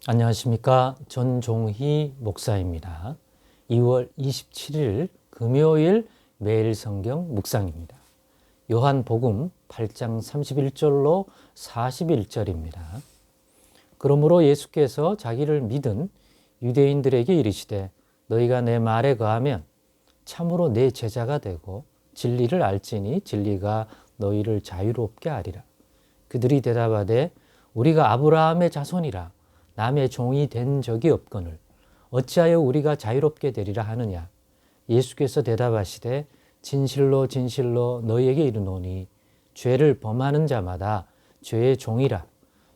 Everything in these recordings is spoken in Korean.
안녕하십니까. 전종희 목사입니다. 2월 27일 금요일 매일 성경 묵상입니다. 요한복음 8장 31절로 41절입니다. 그러므로 예수께서 자기를 믿은 유대인들에게 이르시되 너희가 내 말에 거하면 참으로 내 제자가 되고 진리를 알지니 진리가 너희를 자유롭게 하리라. 그들이 대답하되 우리가 아브라함의 자손이라 남의 종이 된 적이 없거늘 어찌하여 우리가 자유롭게 되리라 하느냐. 예수께서 대답하시되 진실로 진실로 너희에게 이르노니 죄를 범하는 자마다 죄의 종이라.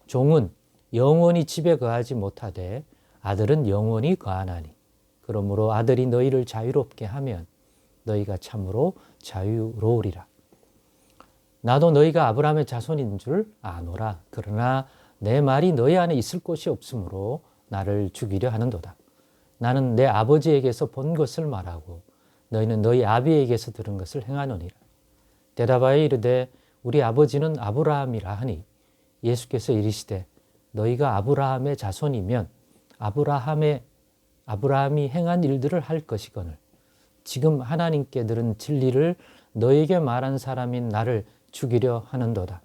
종은 영원히 집에 거하지 못하되 아들은 영원히 거하나니. 그러므로 아들이 너희를 자유롭게 하면 너희가 참으로 자유로우리라. 나도 너희가 아브라함의 자손인 줄 아노라. 그러나 내 말이 너희 안에 있을 곳이 없으므로 나를 죽이려 하는도다. 나는 내 아버지에게서 본 것을 말하고 너희는 너희 아비에게서 들은 것을 행하노니라. 대답하여 이르되 우리 아버지는 아브라함이라 하니 예수께서 이르시되 너희가 아브라함의 자손이면 아브라함이 행한 일들을 할 것이거늘 지금 하나님께 들은 진리를 너희에게 말한 사람인 나를 죽이려 하는도다.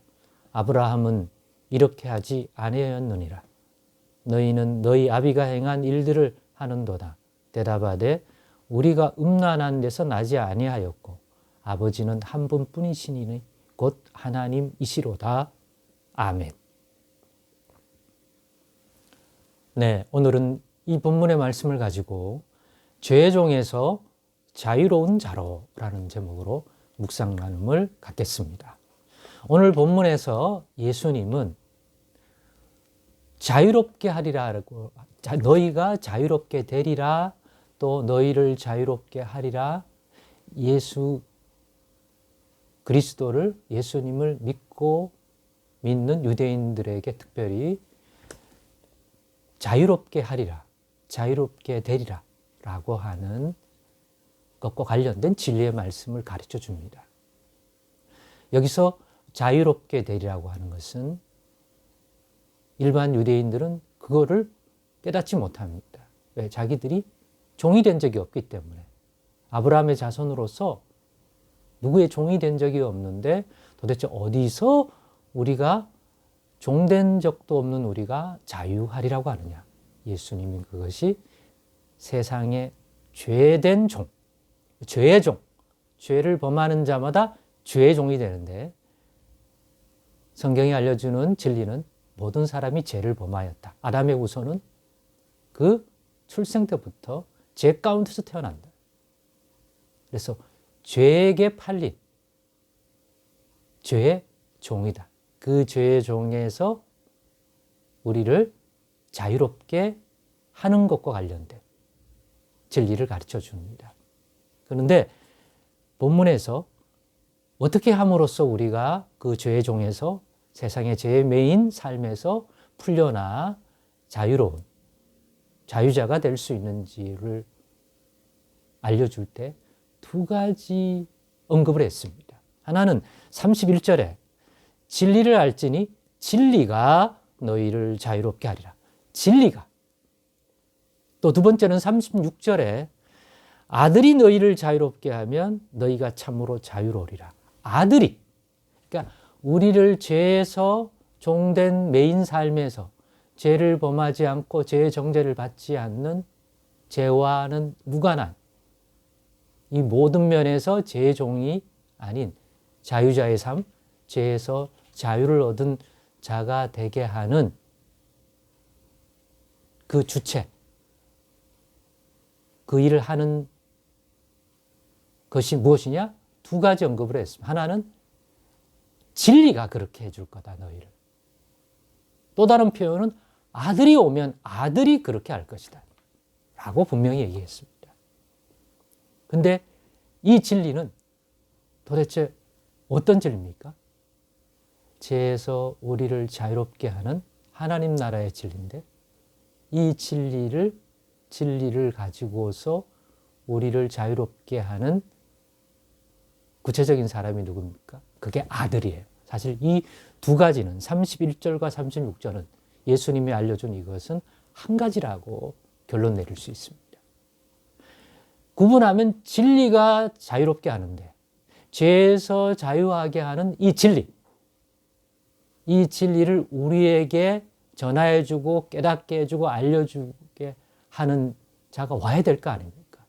아브라함은 이렇게 하지 아니하였느니라. 너희는 너희 아비가 행한 일들을 하는도다. 대답하되 우리가 음란한 데서 나지 아니하였고 아버지는 한 분뿐이시니 곧 하나님이시로다. 아멘. 네, 오늘은 이 본문의 말씀을 가지고 죄의 종에서 자유로운 자로라는 제목으로 묵상 나눔을 갖겠습니다. 오늘 본문에서 예수님은 자유롭게 하리라고, 너희가 자유롭게 되리라, 또 너희를 자유롭게 하리라, 예수 그리스도를, 예수님을 믿는 유대인들에게 특별히 자유롭게 하리라, 자유롭게 되리라 라고 하는 것과 관련된 진리의 말씀을 가르쳐 줍니다. 여기서 자유롭게 되리라고 하는 것은 일반 유대인들은 그거를 깨닫지 못합니다. 왜? 자기들이 종이 된 적이 없기 때문에. 아브라함의 자손으로서 누구의 종이 된 적이 없는데 도대체 어디서 우리가 종된 적도 없는 우리가 자유하리라고 하느냐. 예수님이 그것이 세상의 죄된 종, 죄의 종, 죄를 범하는 자마다 죄의 종이 되는데 성경이 알려주는 진리는 모든 사람이 죄를 범하였다. 아담의 후손은 그 출생 때부터 죄 가운데서 태어난다. 그래서 죄에게 팔린 죄의 종이다. 그 죄의 종에서 우리를 자유롭게 하는 것과 관련된 진리를 가르쳐 줍니다. 그런데 본문에서 어떻게 함으로써 우리가 그 죄의 종에서 세상의 죄의 매인 삶에서 풀려나 자유로운 자유자가 될 수 있는지를 알려줄 때 두 가지 언급을 했습니다. 하나는 31절에 진리를 알지니 진리가 너희를 자유롭게 하리라. 진리가. 또 두 번째는 36절에 아들이 너희를 자유롭게 하면 너희가 참으로 자유로우리라. 아들이. 그러니까 우리를 죄에서 종된 매인 삶에서 죄를 범하지 않고 죄의 정죄를 받지 않는 죄와는 무관한 이 모든 면에서 죄의 종이 아닌 자유자의 삶, 죄에서 자유를 얻은 자가 되게 하는 그 주체, 그 일을 하는 것이 무엇이냐? 두 가지 언급을 했습니다. 하나는 진리가 그렇게 해줄 거다, 너희를. 또 다른 표현은 아들이 오면 아들이 그렇게 할 것이다 라고 분명히 얘기했습니다. 근데 이 진리는 도대체 어떤 진리입니까? 죄에서 우리를 자유롭게 하는 하나님 나라의 진리인데 이 진리를 가지고서 우리를 자유롭게 하는 구체적인 사람이 누굽니까? 그게 아들이에요. 사실 이 두 가지는 31절과 36절은 예수님이 알려준 이것은 한 가지라고 결론 내릴 수 있습니다. 구분하면 진리가 자유롭게 하는데 죄에서 자유하게 하는 이 진리를 우리에게 전하여주고 깨닫게 해주고 알려주게 하는 자가 와야 될 거 아닙니까?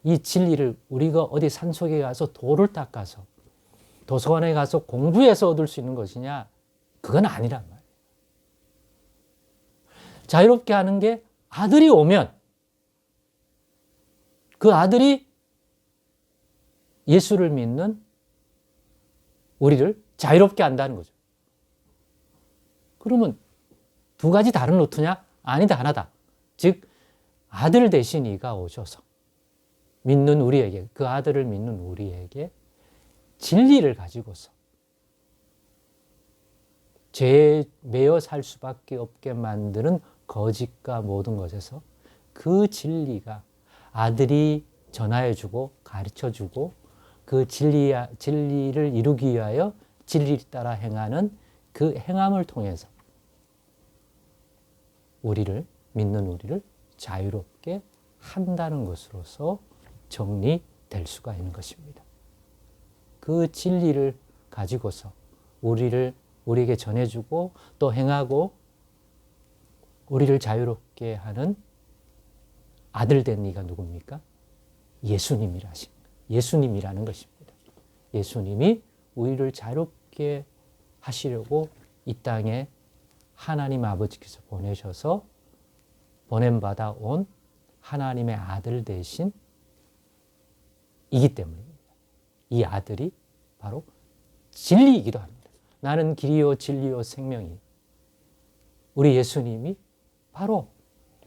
이 진리를 우리가 어디 산속에 가서 돌을 닦아서 도서관에 가서 공부해서 얻을 수 있는 것이냐? 그건 아니란 말이에요. 자유롭게 하는 게 아들이 오면 그 아들이 예수를 믿는 우리를 자유롭게 한다는 거죠. 그러면 두 가지 다른 루트냐? 아니다, 하나다. 즉 아들 대신 이가 오셔서 믿는 우리에게, 그 아들을 믿는 우리에게 진리를 가지고서 죄에 매여 살 수밖에 없게 만드는 거짓과 모든 것에서 그 진리가 아들이 전하여주고 가르쳐주고 그 진리를 이루기 위하여 진리를 따라 행하는 그 행함을 통해서 믿는 우리를 자유롭게 한다는 것으로서 정리될 수가 있는 것입니다. 그 진리를 가지고서 우리에게 전해주고 또 행하고 우리를 자유롭게 하는 아들 된 이가 누굽니까? 예수님이라는 것입니다. 예수님이 우리를 자유롭게 하시려고 이 땅에 하나님 아버지께서 보내셔서 보냄받아 온 하나님의 아들 대신 이기 때문입니다. 이 아들이 바로 진리이기도 합니다. 나는 길이요 진리요 생명이. 우리 예수님이 바로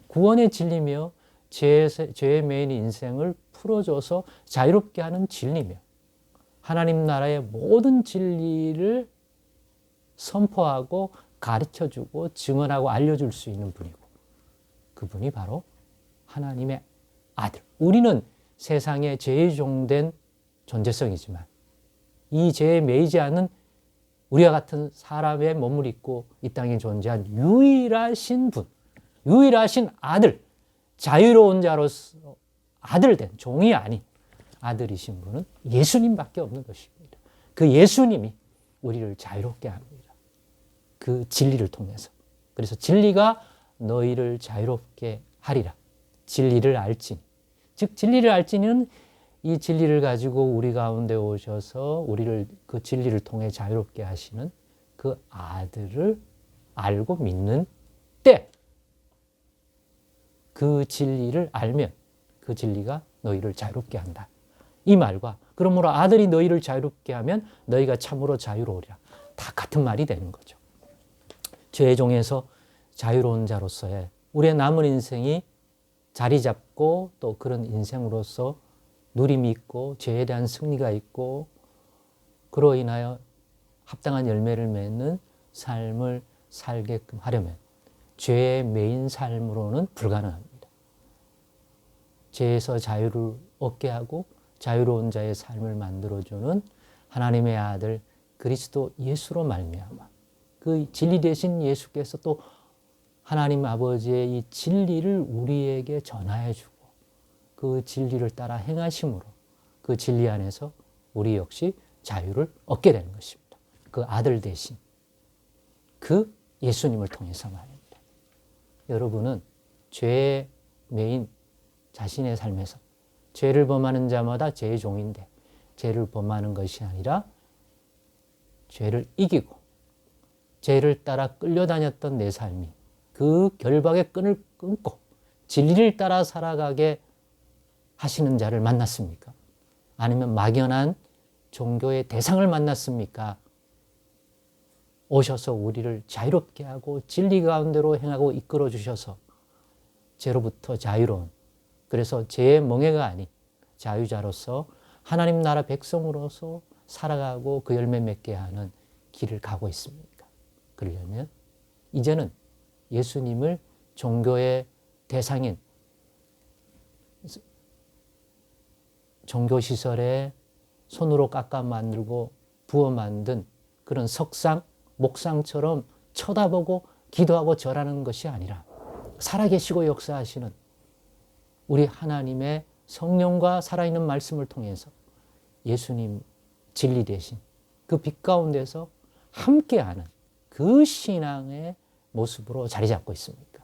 구원의 진리며 죄에 매인 인생을 풀어줘서 자유롭게 하는 진리며 하나님 나라의 모든 진리를 선포하고 가르쳐주고 증언하고 알려줄 수 있는 분이고 그분이 바로 하나님의 아들. 우리는 세상에 죄에 종된 존재성이지만 이 죄에 매이지 않은 우리와 같은 사람의 몸을 입고 이 땅에 존재한 유일하신 분, 유일하신 아들, 자유로운 자로서 아들 된 종이 아닌 아들이신 분은 예수님밖에 없는 것입니다. 그 예수님이 우리를 자유롭게 합니다. 그 진리를 통해서. 그래서 진리가 너희를 자유롭게 하리라. 진리를 알지니. 즉 진리를 알지니는 이 진리를 가지고 우리 가운데 오셔서 우리를 그 진리를 통해 자유롭게 하시는 그 아들을 알고 믿는 때 그 진리를 알면 그 진리가 너희를 자유롭게 한다. 이 말과 그러므로 아들이 너희를 자유롭게 하면 너희가 참으로 자유로우리라. 다 같은 말이 되는 거죠. 죄의 종에서 자유로운 자로서의 우리의 남은 인생이 자리 잡고 또 그런 인생으로서 누림이 있고 죄에 대한 승리가 있고 그로 인하여 합당한 열매를 맺는 삶을 살게끔 하려면 죄에 매인 삶으로는 불가능합니다. 죄에서 자유를 얻게 하고 자유로운 자의 삶을 만들어주는 하나님의 아들 그리스도 예수로 말미암아 그 진리 되신 예수께서 또 하나님 아버지의 이 진리를 우리에게 전하여 주고 그 진리를 따라 행하심으로 그 진리 안에서 우리 역시 자유를 얻게 되는 것입니다. 그 아들 대신 그 예수님을 통해서 말입니다. 여러분은 죄의 매인 자신의 삶에서 죄를 범하는 자마다 죄의 종인데 죄를 범하는 것이 아니라 죄를 이기고 죄를 따라 끌려다녔던 내 삶이 그 결박의 끈을 끊고 진리를 따라 살아가게 하시는 자를 만났습니까? 아니면 막연한 종교의 대상을 만났습니까? 오셔서 우리를 자유롭게 하고 진리 가운데로 행하고 이끌어 주셔서 죄로부터 자유로운 그래서 죄의 멍에가 아닌 자유자로서 하나님 나라 백성으로서 살아가고 그 열매 맺게 하는 길을 가고 있습니까? 그러려면 이제는 예수님을 종교의 대상인 종교시설에 손으로 깎아 만들고 부어 만든 그런 석상, 목상처럼 쳐다보고 기도하고 절하는 것이 아니라 살아계시고 역사하시는 우리 하나님의 성령과 살아있는 말씀을 통해서 예수님 진리 되신 그 빛 가운데서 함께하는 그 신앙의 모습으로 자리 잡고 있습니까?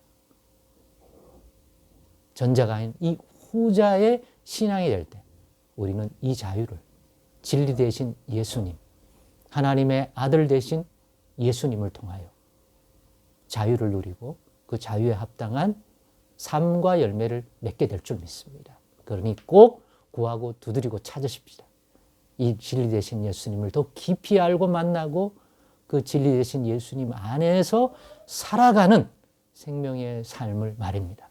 전자가 아닌 이 후자의 신앙이 될 때 우리는 이 자유를 진리 되신 예수님, 하나님의 아들 되신 예수님을 통하여 자유를 누리고 그 자유에 합당한 삶과 열매를 맺게 될 줄 믿습니다. 그러니 꼭 구하고 두드리고 찾으십시다. 이 진리 되신 예수님을 더 깊이 알고 만나고 그 진리 되신 예수님 안에서 살아가는 생명의 삶을 말입니다.